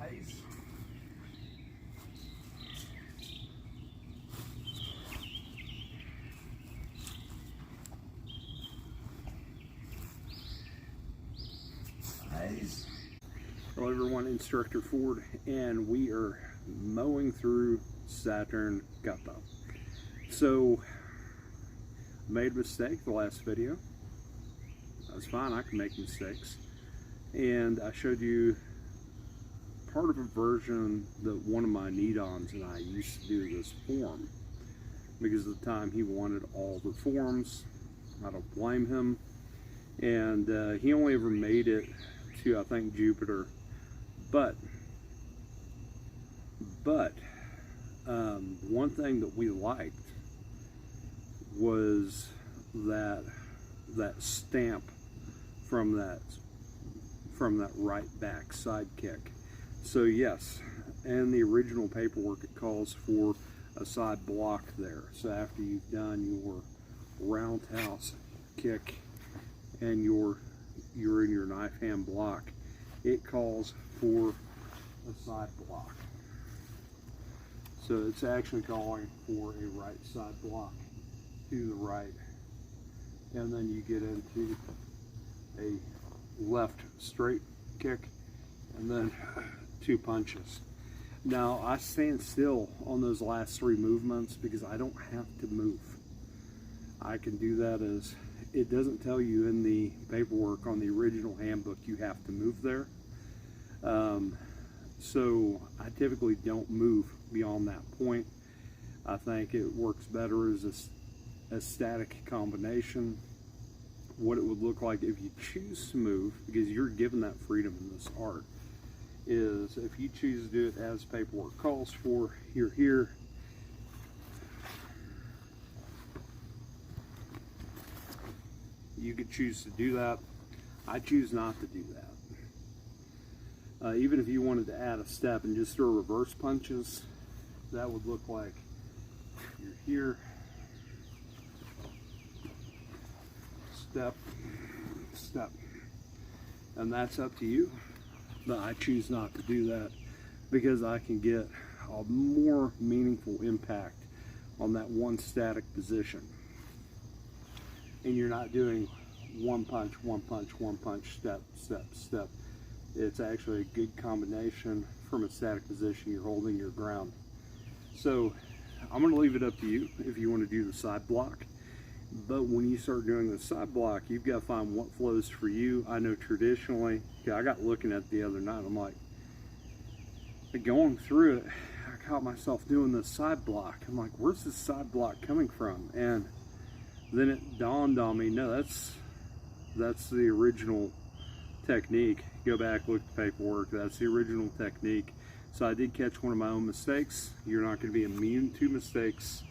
Eyes. Eyes. Hello everyone, Instructor Ford, and we are mowing through Saturn Kappa. So, made a mistake the last video. That's fine, I can make mistakes. And I showed you part of a version that one of my Nidons and I used to do this form. Because at the time he wanted all the forms. I don't blame him. And he only ever made it to, I think, Jupiter. But one thing that we liked was that stamp from that right back side kick. So yes, in the original paperwork it calls for a side block there. So after you've done your roundhouse kick and you're in your knife hand block, it calls for a side block. So it's actually calling for a right side block to the right, and then you get into a left straight kick and then 2 punches. Now I stand still on those last 3 movements because I don't have to move. I can do that as it doesn't tell you in the paperwork on the original handbook you have to move there. So I typically don't move beyond that point. I think it works better as a static combination. What it would look like if you choose to move, because you're given that freedom in this art, is if you choose to do it as paperwork calls for, you're here, you could choose to do that. I choose not to do that. Even if you wanted to add a step and just throw reverse punches, that would look like you're here, step, step, and that's up to you. But I choose not to do that because I can get a more meaningful impact on that one static position. And you're not doing one punch, one punch, one punch, step, step, step. It's actually a good combination from a static position. You're holding your ground. So I'm going to leave it up to you if you want to do the side block. But when you start doing the side block, you've got to find what flows for you. I know traditionally, I got looking at it the other night, I'm like, going through it, I caught myself doing the side block. I'm like, where's this side block coming from? And then it dawned on me, no, that's the original technique. Go back, look at the paperwork, that's the original technique. So I did catch one of my own mistakes. You're not going to be immune to mistakes.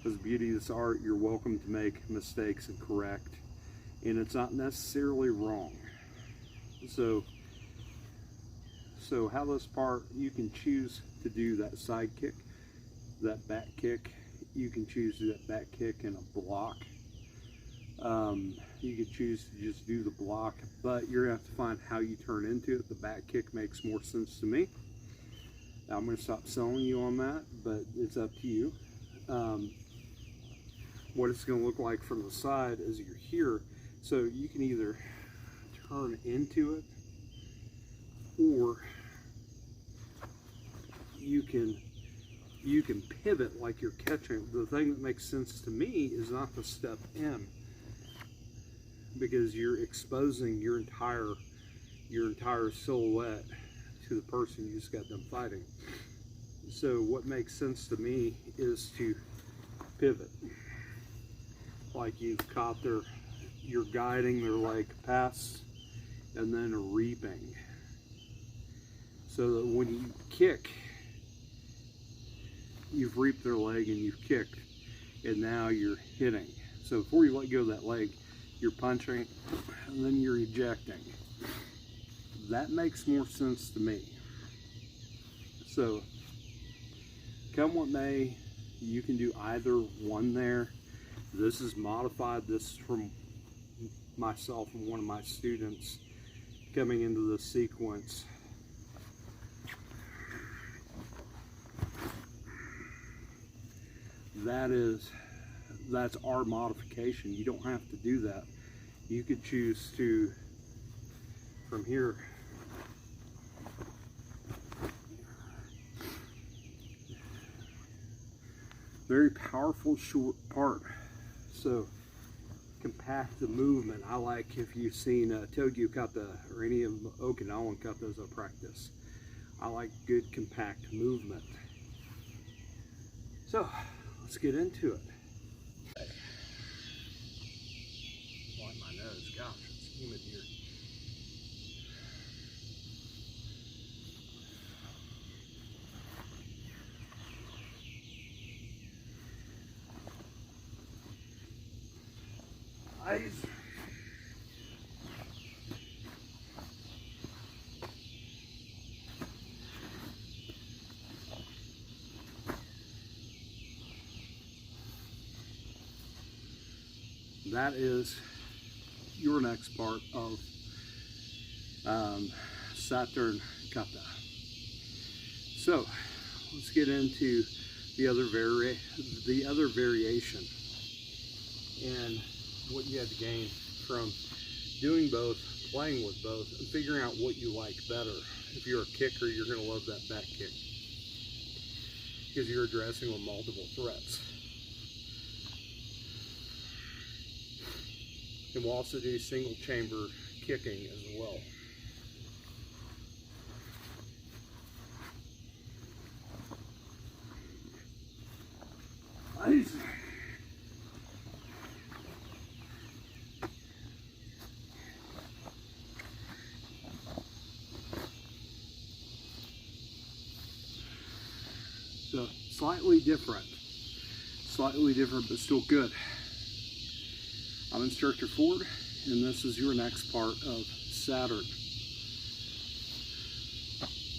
That's the beauty of this art. You're welcome to make mistakes and correct, and it's not necessarily wrong. So how this part, you can choose to do that side kick, that back kick. You can choose to do that back kick in a block. You could choose to just do the block, but you're gonna have to find how you turn into it. The back kick makes more sense to me. Now, I'm gonna stop selling you on that, but it's up to you. What it's gonna look like from the side as you're here. So you can either turn into it, or you can pivot like you're catching. The thing that makes sense to me is not the step in, because you're exposing your entire silhouette to the person you just got done fighting. So what makes sense to me is to pivot, like you've caught you're guiding their leg past and then reaping, so that when you kick, you've reaped their leg and you've kicked, and now you're hitting. So before you let go of that leg, you're punching and then you're ejecting. That makes more sense to me. So come what may, you can do either one there. This is modified. This is from myself and one of my students coming into the sequence. that's our modification. You don't have to do that. You could choose to, from here, very powerful short part. So compact the movement. I like, if you've seen Togyu kata or any of Okinawan katas I practice, I like good compact movement. So let's get into it. Wipe my nose, gosh, it's humid here. Eyes. That is your next part of Saturn kata. So let's get into the other variation and what you have to gain from doing both, playing with both, and figuring out what you like better. If you're a kicker, you're going to love that back kick because you're addressing with multiple threats. And we'll also do single chamber kicking as well. Nice. So slightly different but still good. I'm Instructor Ford, and this is your next part of Saturn.